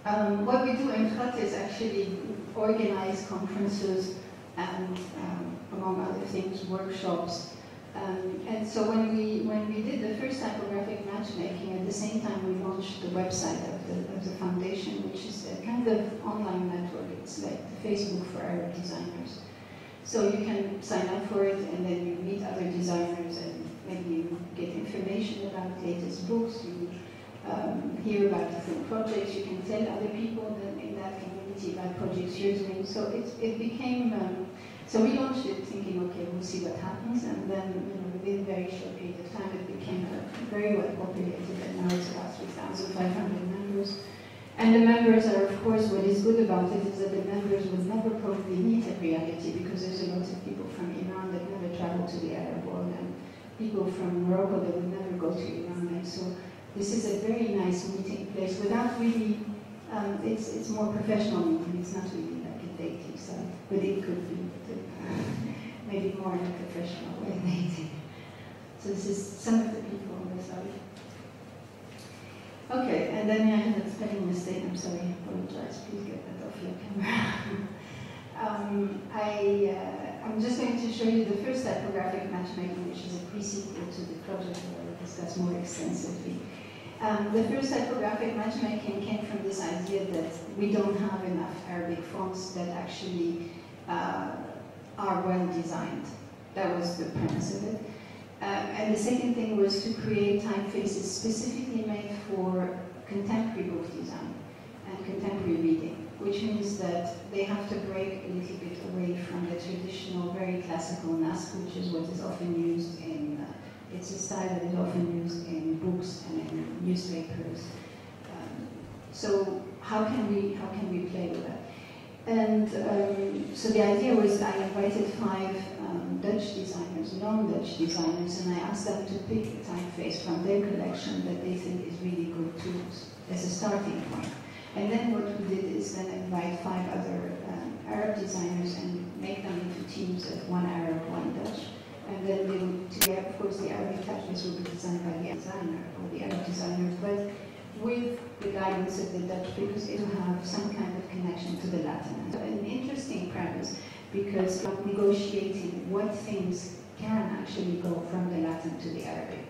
What we do in Khatt is actually organize conferences and, among other things, workshops. And so when we did the first typographic matchmaking, at the same time we launched the website of the foundation, which is a kind of online network. It's like the Facebook for Arab designers. So you can sign up for it, and then you meet other designers, and maybe you get information about latest books. You hear about different projects. You can tell other people in that community about projects you're doing. So it became. So we launched it thinking, okay, we'll see what happens, and then within a very short period of time, it became very well populated, and now it's about 3,500 members. And the members are, of course, what is good about it is that the members will never probably meet in reality, because there's a lot of people from Iran that never travel to the Arab world, and people from Morocco that will never go to Iran. And so this is a very nice meeting place without really, it's more professional meeting, it's not really like a dating site, but it could be, maybe more in a professional way dating. So this is some of the people on the side. Okay, and then I had a spelling mistake, I'm sorry, I apologize, please get that off your camera. I'm just going to show you the first typographic matchmaking, which is a pre-sequel to the project that I will discuss more extensively. The first typographic matchmaking came from this idea that we don't have enough Arabic fonts that actually are well designed. That was the premise of it. And the second thing was to create typefaces specifically made for contemporary book design and contemporary reading, which means that they have to break a little bit away from the traditional, very classical NASC, which is what is often used in, it's a style that is often used in books and in newspapers. So how can we play with that? And so the idea was I invited 5 Dutch designers, non-Dutch designers, and I asked them to pick a typeface from their collection that they think is really good as a starting point. And then what we did is then invite 5 other Arab designers and make them into teams of 1 Arab, 1 Dutch. And then they would together, of course, the Arabic typeface would be designed by the designer or the Arab designers, but with the guidance of the Dutch, because it will have some kind of connection to the Latin. So an interesting premise, because of negotiating what things can actually go from the Latin to the Arabic.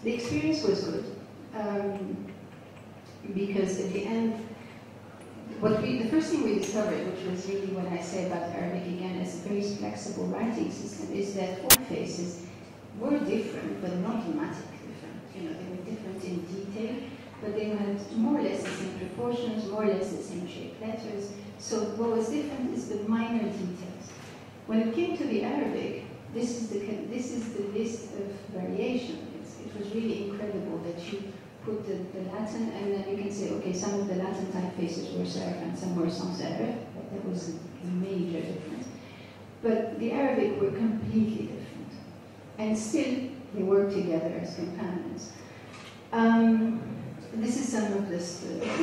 The experience was good, because at the end, the first thing we discovered, which was really what I say about Arabic again as a very flexible writing system, is that typefaces were different, but not dramatically different. You know, they were different in detail, but they had more or less the same proportions, more or less the same shaped letters. So what was different is the minor details. When it came to the Arabic, this is the list of variation. It was really incredible that you put the Latin, and then you can say, okay, some of the Latin typefaces were serif and some were sans serif. That was a major difference. But the Arabic were completely different. And still, they work together as companions. This is some of the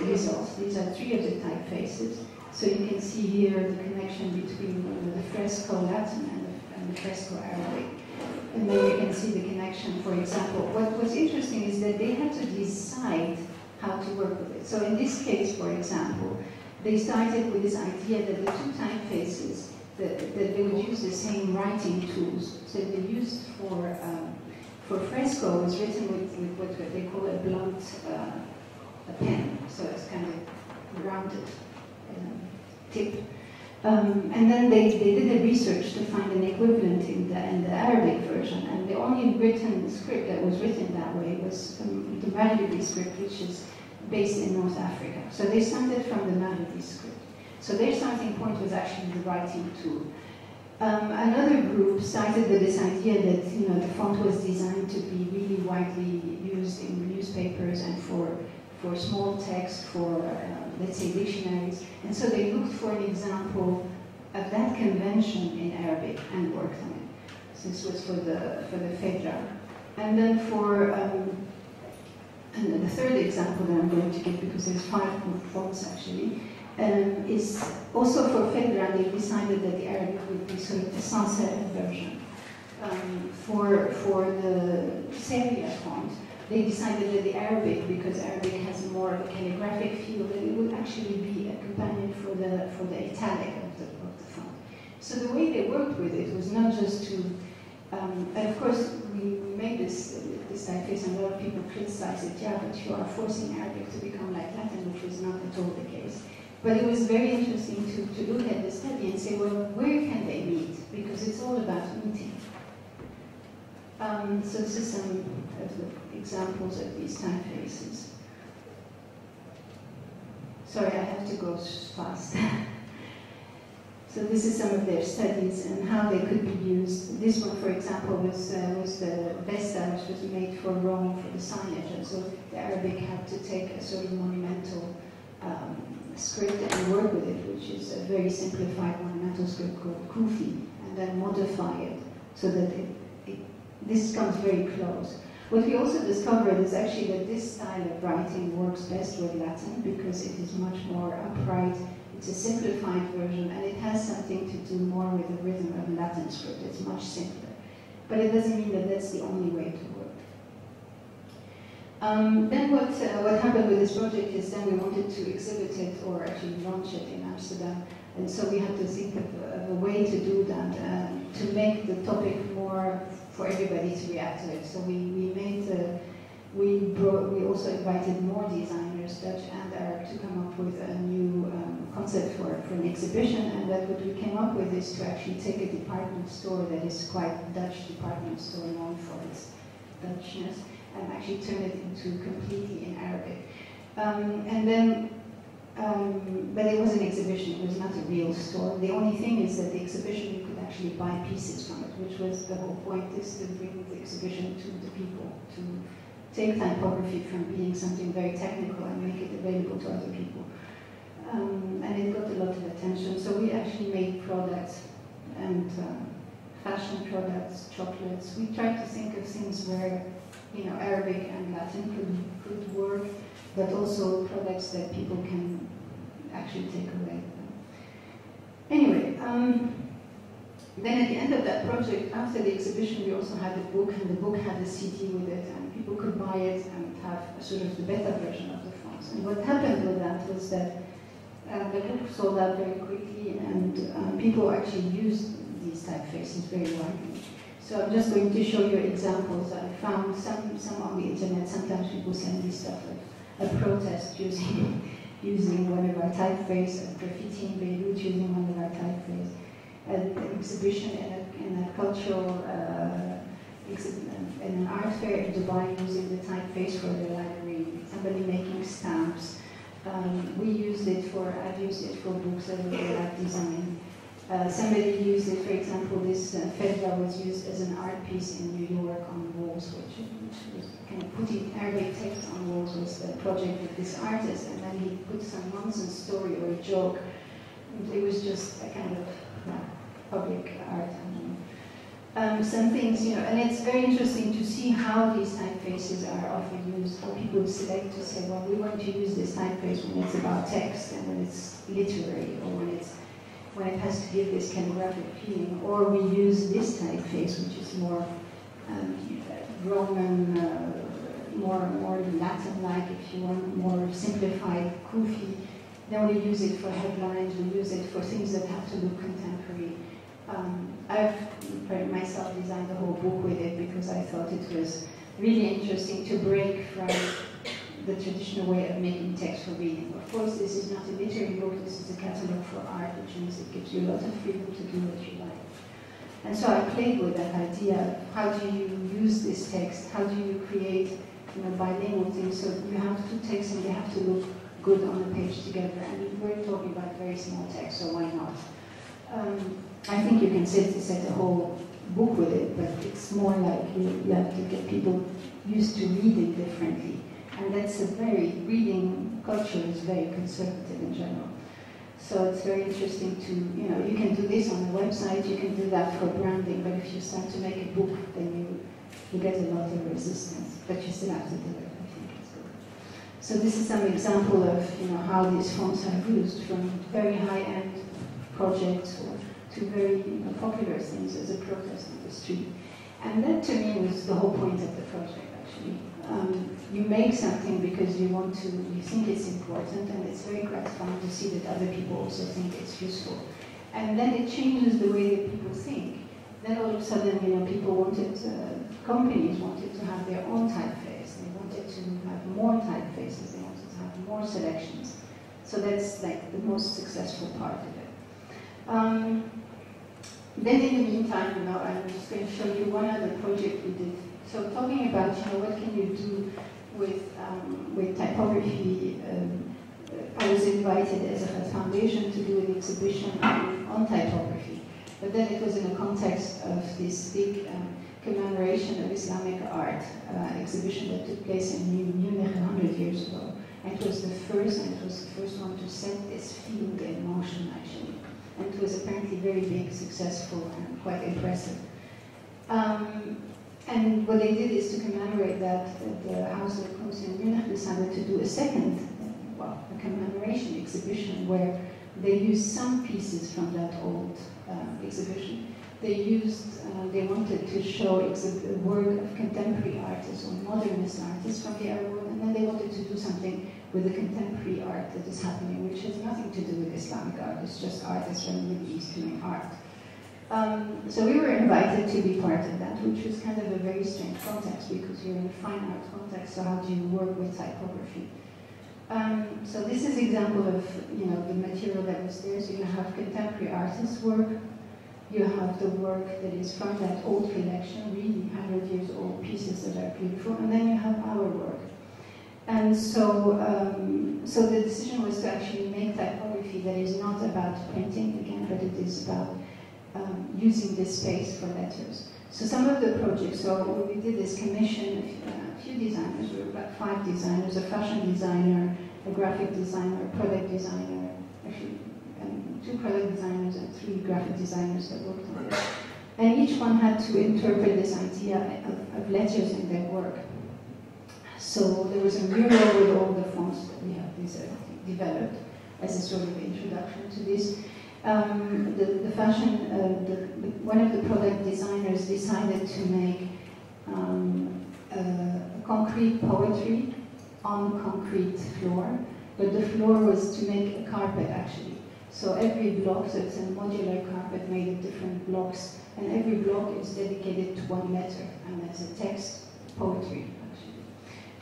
results. These are 3 of the typefaces. So you can see here the connection between the fresco Latin and the fresco Arabic. And then you can see the connection, for example. What was interesting is that they had to decide how to work with it. So in this case, for example, they started with this idea that the 2 typefaces, that they would use the same writing tools. So they used for fresco was written with what they call a blunt a pen. So it's kind of rounded tip. And then they did a research to find an equivalent in the Arabic version, and the only written script that was written that way was the Maghrebi script, which is based in North Africa. So they started from the Maghrebi script. So their starting point was actually the writing tool. Another group started with this idea that the font was designed to be really widely used in newspapers and for small text, for let's say dictionaries, and so they looked for an example of that convention in Arabic and worked on it. So this was for the Fedra. And then for and the third example that I'm going to give, because there's 5 fonts actually, is also for Fedra. They decided that the Arabic would be sort of a sans serif version. For the Seria font, they decided that the Arabic, because Arabic has more of a calligraphic feel, that it would actually be a companion for the italic of the font. So the way they worked with it was not just to, and of course we made this typeface and a lot of people criticized it, yeah, but you are forcing Arabic to become like Latin, which was not at all the case. But it was very interesting to look at the study and say, well, where can they meet? Because it's all about meeting. So this is some of the examples of these typefaces. Sorry, I have to go fast. So this is some of their studies and how they could be used. This one, for example, was the Vesta, which was made for Rome for the signage. And so the Arabic had to take a sort of monumental script and work with it, which is a very simplified monumental script called Kufi, and then modify it so that this comes very close. What we also discovered is actually that this style of writing works best with Latin because it is much more upright. It's a simplified version, and it has something to do more with the rhythm of Latin script. It's much simpler. But it doesn't mean that that's the only way to work. Then what happened with this project is then we wanted to exhibit it or actually launch it in Amsterdam. And so we had to think of a way to do that, to make the topic more for everybody to react to it. So we also invited more designers, Dutch and Arab, to come up with a new concept for an exhibition. And that what we came up with is to actually take a department store that is quite Dutch department store, known for its Dutchness, and actually turn it into completely in Arabic. But it was an exhibition, it was not a real store. The only thing is that the exhibition, you could actually buy pieces from it, which was the whole point, is to bring the exhibition to the people, to take typography from being something very technical and make it available to other people. And it got a lot of attention. So we actually made products and fashion products, chocolates. We tried to think of things where, you know, Arabic and Latin could work, but also products that people can actually take away. Anyway, then at the end of that project, after the exhibition, we also had a book, and the book had a CD with it, and people could buy it and have a sort of the beta version of the fonts. And what happened with that was that the book sold out very quickly, and people actually used these typefaces very widely. So I'm just going to show you examples. I found some on the internet. Sometimes people send me stuff like a protest using one of our typeface, a graffiti in Beirut using one of our typeface, an exhibition in a cultural, in an art fair in Dubai using the typeface for the library, somebody making stamps. I've used it for books that we like design. Somebody used it, for example, this Fedra was used as an art piece in New York on walls, which was kind of putting Arabic text on walls was the project of this artist, and then he put some nonsense story or a joke. It was just a kind of public art. Some things, you know, and it's very interesting to see how these typefaces are often used, how people select to say, well, we want to use this typeface when it's about text and when it's literary, or when it has to give this calligraphic feeling, or we use this typeface, which is more Roman, more Latin-like, if you want, more simplified, Kufi. Then we use it for headlines, we use it for things that have to look contemporary. I've myself designed the whole book with it because I thought it was really interesting to break from the traditional way of making text for reading. Of course, this is not a literary book, this is a catalog for art, which means it gives you a lot of freedom to do what you like. And so I played with that idea of how do you use this text, how do you create, you know, bilingual things, so you have two texts and they have to look good on the page together. And we're talking about very small text, so why not? I think you can set a whole book with it, but it's more like you have to get people used to reading differently. And that's reading culture is very conservative in general. So it's very interesting to, you know, you can do this on the website, you can do that for branding, but if you start to make a book, then you get a lot of resistance, but you still have to do it. I think it's good. So this is some example of, you know, how these fonts are used from very high-end projects to very, you know, popular things as a protest in the street. And that to me was the whole point of the project, actually. you make something because you want to, you think it's important, and it's very gratifying to see that other people also think it's useful. And then it changes the way that people think. Then all of a sudden, people wanted, companies wanted to have their own typeface. They wanted to have more typefaces. They wanted to have more selections. So that's like the most successful part of it. Then in the meantime, I'm just going to show you one other project we did. So talking about, what can you do with typography, I was invited as a Khatt Foundation to do an exhibition on typography. But then it was in the context of this big commemoration of Islamic art exhibition that took place in Munich 100 years ago. And it was the first one to set this field in motion, actually. And it was apparently very big, successful, and quite impressive. And what they did is to commemorate that, the House of Kunst in Munich decided to do a second, a commemoration exhibition where they used some pieces from that old exhibition. They wanted to show the work of contemporary artists or modernist artists from the Arab world, and then they wanted to do something with the contemporary art that is happening, which has nothing to do with Islamic art. It's just artists from the Middle East doing art. So we were invited to be part of that, which was kind of a very strange context because you're in a fine art context, so how do you work with typography? So this is an example of the material that was there. So you have contemporary artists' work, you have the work that is from that old collection, really 100 years old pieces that are beautiful, and then you have our work. And so, so the decision was to actually make typography that is not about printing again, but it is about using this space for letters. So some of the projects, so what we did is commission a few designers, we were about 5 designers, a fashion designer, a graphic designer, a product designer, actually 2 product designers and 3 graphic designers that worked on it. And each one had to interpret this idea of letters in their work. So there was a mural with all the fonts that we have developed as a sort of introduction to this. The fashion, one of the product designers decided to make a concrete poetry on concrete floor, but the floor was to make a carpet actually. So every block, so it's a modular carpet made of different blocks, and every block is dedicated to one letter, and that's a text, poetry actually.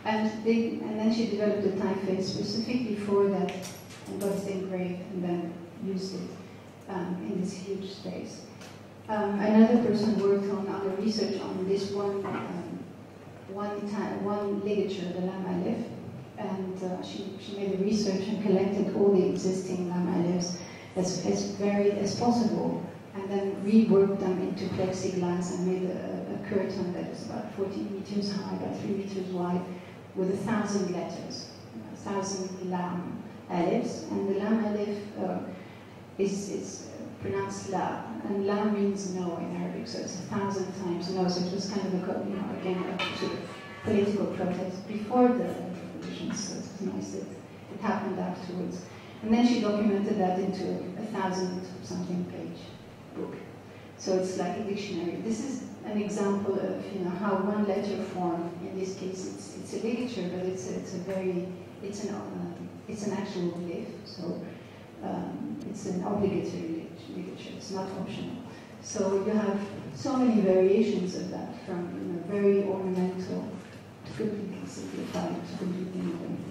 And then she developed a typeface specifically for that, and got it engraved, and then used it in this huge space. Another person worked on other research on this one ligature, the lam alif, and she made a research and collected all the existing lam alifs as varied as possible, and then reworked them into plexiglass and made a curtain that is about 14 meters high by 3 meters wide, with 1,000 letters, 1,000 lam alifs, and the lam alif is pronounced la, and la means no in Arabic, so it's 1,000 times no, so it was kind of a, again, a sort of political protest before the revolution, so it's nice that it happened afterwards. And then she documented that into a 1,000-something page book. So it's like a dictionary. This is an example of how one letter form. In this case, it's a ligature, but it's an actual glyph. So it's an obligatory ligature. It's not optional. So you have so many variations of that, from very ornamental to completely simplified to completely modern.